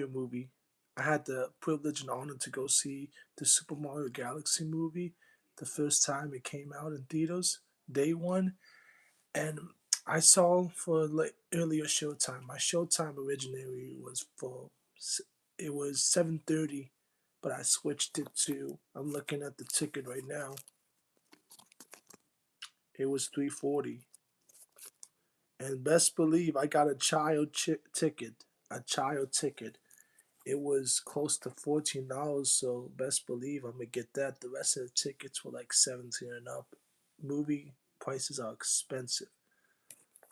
movie. I had the privilege and honor to go see the Super Mario Galaxy movie the first time it came out in theaters, day one, and I saw for like earlier showtime. My showtime originally was for it was 7:30, but I switched it to. I'm looking at the ticket right now. It was 3:40, and best believe I got a ticket, a child ticket. It was close to $14, so best believe I'm gonna get that. The rest of the tickets were like 17 and up. Movie prices are expensive.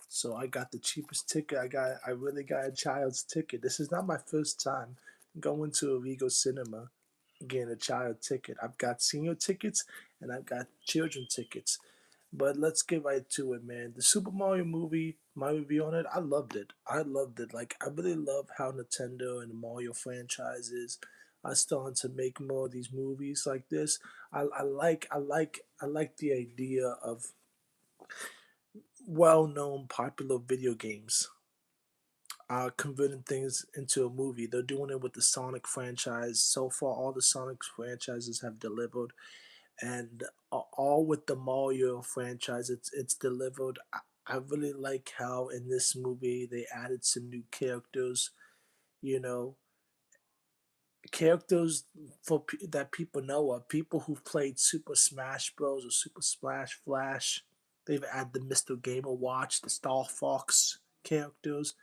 So I got the cheapest ticket. I really got a child's ticket. This is not my first time going to a Regal cinema getting a child ticket. I've got senior tickets and I've got children tickets. But let's get right to it, man. The Super Mario movie, my review on it, I loved it. I loved it. Like I really love how Nintendo and the Mario franchises are starting to make more of these movies like this. I like the idea of well-known popular video games converting things into a movie. They're doing it with the Sonic franchise. So far, all the Sonic franchises have delivered, and all with the Mario franchise, it's delivered. I really like how in this movie they added some new characters. You know, characters that people know of, people who've played Super Smash Bros. Or Super Splash Flash. They've added the Mr. Game & Watch, the Star Fox characters,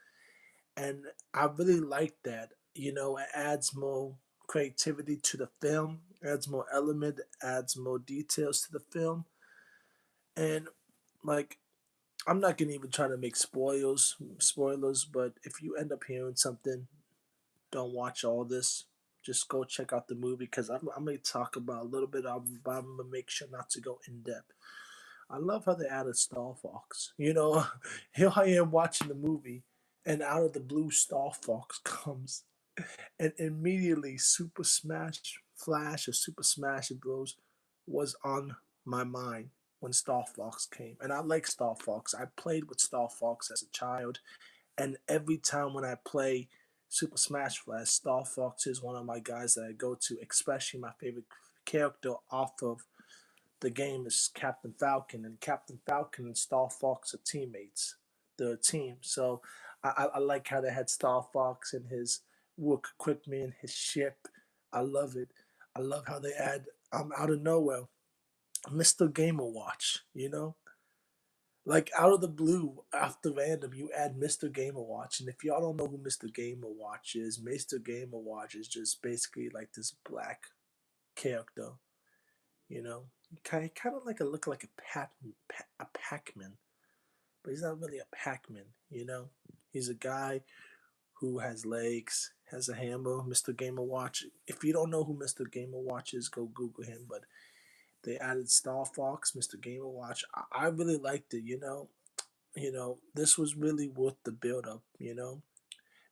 and I really like that. It adds more creativity to the film, adds more element, adds more details to the film, and like I'm not gonna even try to make spoilers, but if you end up hearing something, don't watch all this. Just go check out the movie because I'm gonna talk about a little bit of, but I'm gonna make sure not to go in depth. I love how they added Star Fox. Here I am watching the movie, and out of the blue, Star Fox comes, and immediately Super Smash Flash or Super Smash Bros. Was on my mind when Star Fox came. And I like Star Fox. I played with Star Fox as a child, and every time when I play Super Smash Flash, Star Fox is one of my guys that I go to, especially my favorite character off of the game is Captain Falcon, and Captain Falcon and Star Fox are teammates. They're a team. So I like how they had Star Fox and his work equipment, his ship. I love it. I love how they add out of nowhere Mr. Gamer Watch. Like out of the blue, after random, you add Mr. Gamer Watch, and if y'all don't know who Mr. Gamer Watch is, Mr. Gamer Watch is just basically like this black character. Kind of like a look like a Pac-Man, but he's not really a Pac-Man. He's a guy who has legs, has a hammer. Mr. Gamer Watch. If you don't know who Mr. Gamer Watch is, go Google him. But they added Star Fox, Mr. Gamer Watch. I really liked it. This was really worth the build up.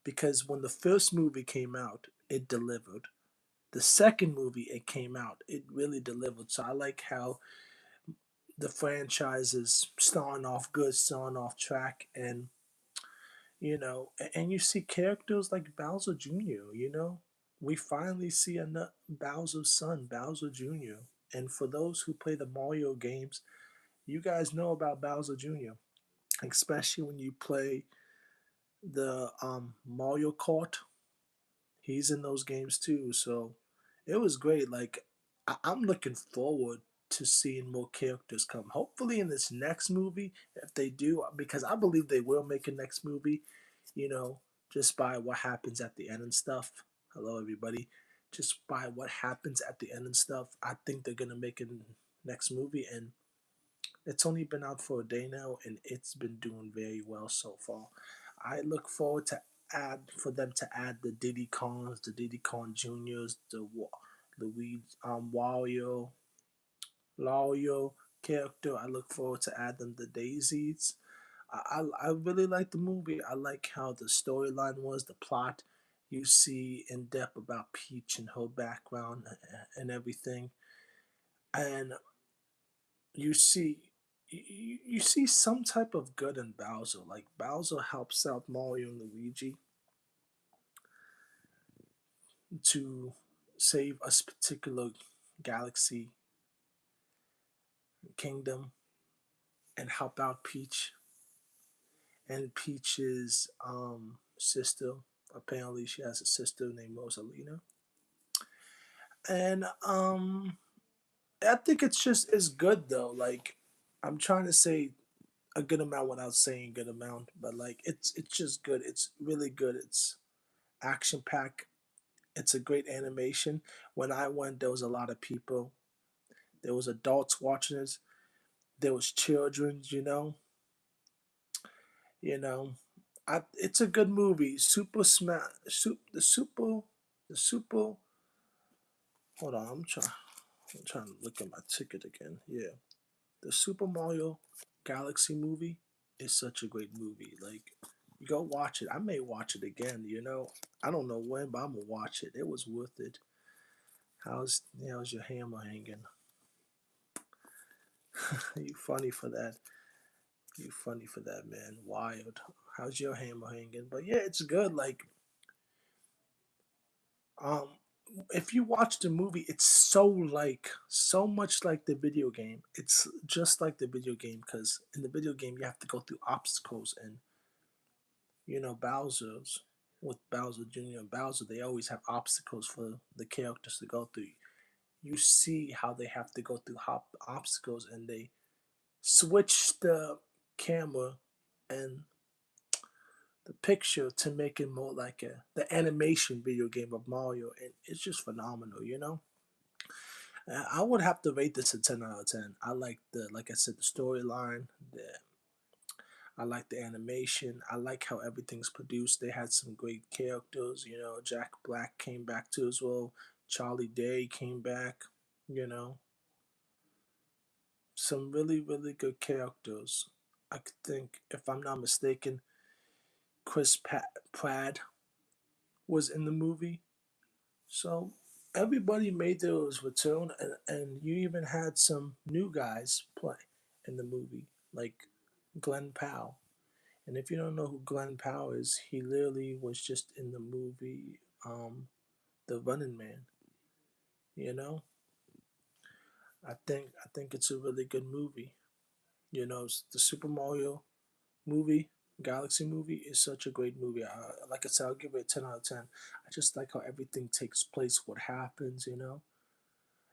Because when the first movie came out, it delivered. The second movie it came out, it really delivered. So I like how the franchise is starting off good, starting off track, and and you see characters like Bowser Jr. We finally see a Bowser's son, Bowser Jr. And for those who play the Mario games, you guys know about Bowser Jr., especially when you play the Mario Kart. He's in those games too, so it was great. Like I'm looking forward to seeing more characters come. Hopefully in this next movie, if they do, because I believe they will make a next movie. You know, just by what happens at the end and stuff. Hello, everybody. Just by what happens at the end and stuff, I think they're gonna make a next movie, and it's only been out for a day now, and it's been doing very well so far. I look forward to add for them to add the Diddy Kongs, the Diddy Kong Juniors, the Luigi, Wario character. I look forward to add them the Daisies. I really like the movie. I like how the storyline was, the plot. You see in depth about Peach and her background and everything, and you see you see some type of good in Bowser. Like Bowser helps out Mario and Luigi. to save a particular galaxy kingdom and help out Peach and Peach's sister. Apparently, she has a sister named Rosalina, and I think it's good though. Like I'm trying to say a good amount without saying good amount, but like it's just good. It's really good. It's action packed. It's a great animation. When I went, there was a lot of people. There was adults watching this. There was children. You know. It's a good movie. Super Smash. The super. Hold on, I'm trying to look at my ticket again. Yeah, the Super Mario Galaxy movie is such a great movie. Like, go watch it. I may watch it again. I don't know when, but I'm gonna watch it. It was worth it. How's your hammer hanging? You funny for that. You funny for that, man. Wild. How's your hammer hanging? But yeah, it's good. Like, um, if you watch the movie, it's so much like the video game. It's just like the video game because in the video game you have to go through obstacles and Bowser's with Bowser Jr. and Bowser, they always have obstacles for the characters to go through. You see how they have to go through obstacles and they switch the camera and the picture to make it more like the animation video game of Mario, and it's just phenomenal. I would have to rate this a 10 out of 10. I like like I said, the storyline. I like the animation. I like how everything's produced. They had some great characters. Jack Black came back too as well. Charlie Day came back. You know, some really really good characters. I think, if I'm not mistaken, Pratt was in the movie. So everybody made their return, and you even had some new guys play in the movie, like Glenn Powell. And if you don't know who Glenn Powell is, he literally was just in the movie The Running Man. You know, I think it's a really good movie. The Super Mario movie, Galaxy movie is such a great movie. Like I said, I'll give it a 10 out of 10. I just like how everything takes place, what happens,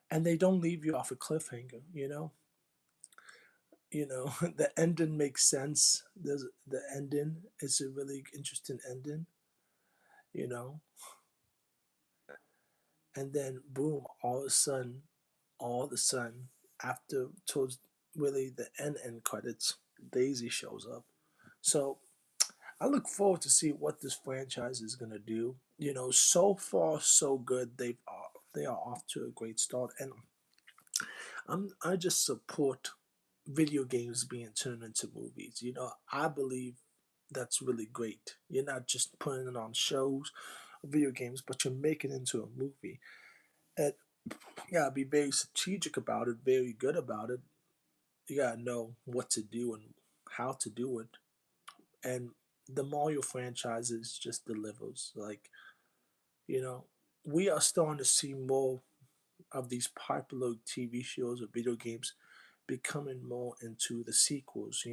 and they don't leave you off a cliffhanger. The ending makes sense. The ending is a really interesting ending. You know, and then boom, all of a sudden, after towards really the end credits, Daisy shows up. So I look forward to see what this franchise is gonna do. So far so good. They are off to a great start, and I just support video games being turned into movies. I believe that's really great. You're not just putting it on shows, video games, but you're making it into a movie. And you gotta be very strategic about it, very good about it. You gotta know what to do and how to do it. And the Mario franchises just delivers. Like, you know, we are starting to see more of these popular TV shows or video games becoming more into the sequels.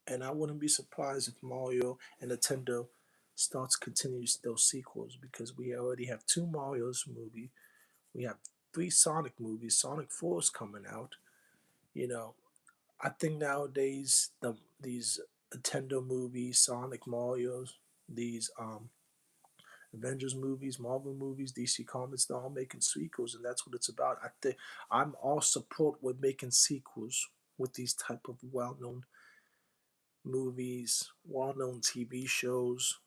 And I wouldn't be surprised if Mario and Nintendo starts continues those sequels because we already have two Mario's movie. We have three Sonic movies. Sonic 4 is coming out. You know, I think nowadays these Nintendo movies, Sonic, Mario's, these Avengers movies, Marvel movies, DC Comics, they're all making sequels, and that's what it's about. I think I'm all support with making sequels with these type of well-known movies, well-known TV shows.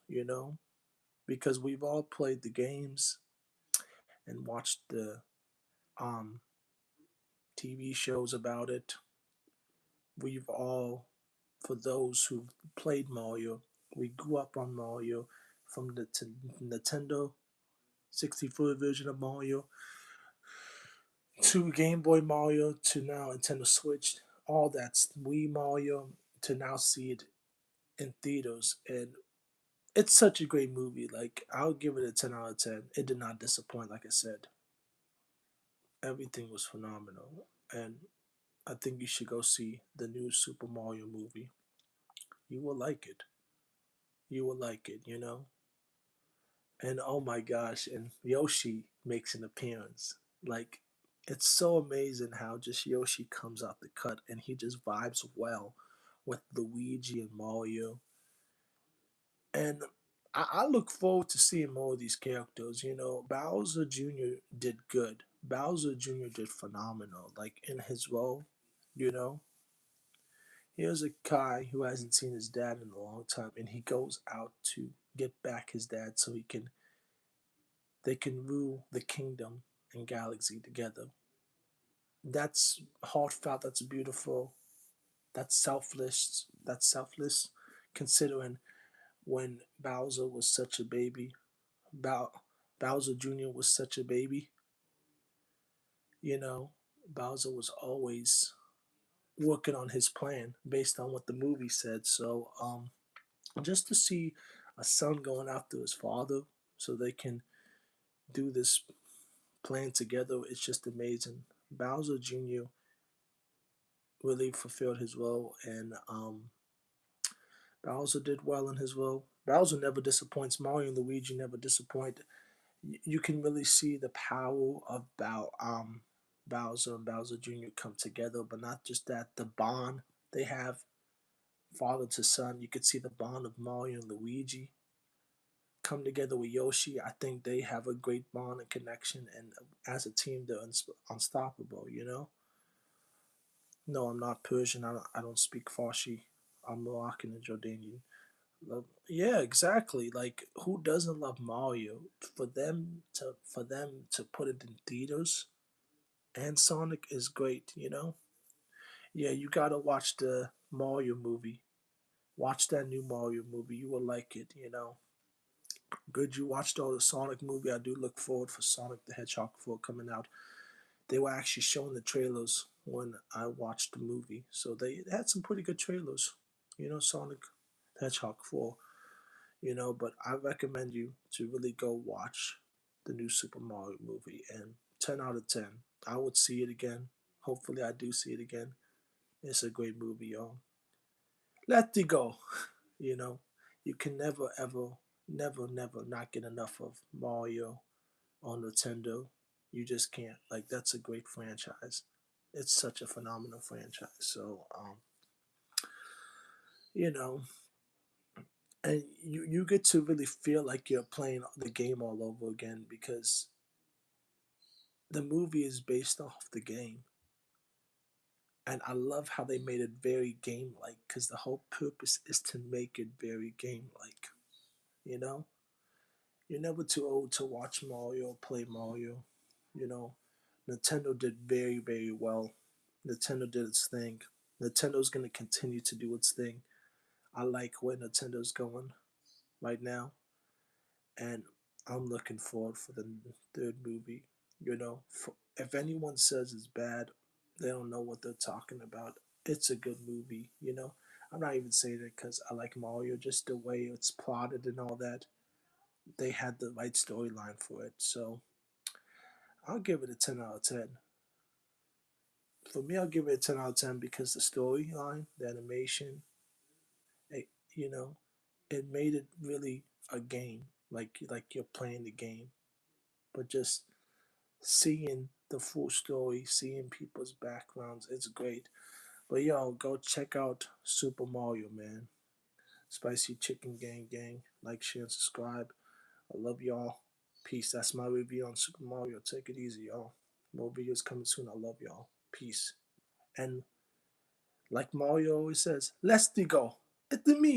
Because we've all played the games and watched the um, TV shows about it. We've all, for those who played Mario, we grew up on Mario from the Nintendo 64 version of Mario to Game Boy Mario to now Nintendo Switch. All that's Wii Mario to now see it in theaters. And It's such a great movie. Like, I'll give it a 10 out of 10. It did not disappoint, like I said. Everything was phenomenal. And I think you should go see the new Super Mario movie. You will like it. You will like it, you know? And oh my gosh, and Yoshi makes an appearance. Like, it's so amazing how just Yoshi comes out the cut and he just vibes well with Luigi and Mario. And I look forward to seeing more of these characters. You know, Bowser Jr. did good. Bowser Jr. did phenomenal. Like, in his role, you know, here's a guy who hasn't seen his dad in a long time, and he goes out to get back his dad so they can rule the kingdom and galaxy together. That's heartfelt. That's beautiful. That's selfless. That's selfless, considering when Bowser was such a baby. Bow- Bowser Jr. was such a baby. You know, Bowser was always working on his plan based on what the movie said. So, just to see a son going after his father so they can do this plan together, it's just amazing. Bowser Jr. really fulfilled his role, and Bowser did well in his role. Bowser never disappoints. Mario and Luigi never disappoint. You can really see the power of Bowser and Bowser Jr. come together, but not just that, the bond they have, father to son. You could see the bond of Mario and Luigi come together with Yoshi. I think they have a great bond and connection, and as a team, they're unstoppable. You know? No, I'm not Persian. I don't speak Farsi. I'm Moroccan and Jordanian. Yeah, exactly. Like, who doesn't love Mario? For them to put it in theaters and Sonic is great, you know? Yeah, you gotta watch the Mario movie. Watch that new Mario movie. You will like it, you know? Good you watched all the Sonic movie. I do look forward for Sonic the Hedgehog 4 coming out. They were actually showing the trailers when I watched the movie. So they had some pretty good trailers. You know, Sonic the Hedgehog 4. You know, but I recommend you to really go watch the new Super Mario movie. And 10 out of 10. I would see it again. Hopefully, I do see it again. It's a great movie, y'all. Let it go. You know, you can never, ever, never, never not get enough of Mario on Nintendo. You just can't. Like, that's a great franchise. It's such a phenomenal franchise. So, you know, and you get to really feel like you're playing the game all over again because the movie is based off the game. And I love how they made it very game like because the whole purpose is to make it very game like. You know, you're never too old to watch Mario, play Mario. You know, Nintendo did very, very well. Nintendo did its thing. Nintendo's going to continue to do its thing. I like where Nintendo's going right now. And I'm looking forward for the third movie. You know, if anyone says it's bad, they don't know what they're talking about. It's a good movie. You know, I'm not even saying it because I like Mario, just the way it's plotted and all that. They had the right storyline for it, so I'll give it a 10 out of 10. For me, I'll give it a 10 out of 10 because the storyline, the animation, it, you know, it made it really a game, like you're playing the game, but just seeing the full story, seeing people's backgrounds, it's great. But yo, go check out Super Mario, man. Spicy Chicken Gang Gang. Like, share, and subscribe. I love y'all. Peace. That's my review on Super Mario. Take it easy, y'all. More videos coming soon. I love y'all. Peace. And like Mario always says, let's go. It's me.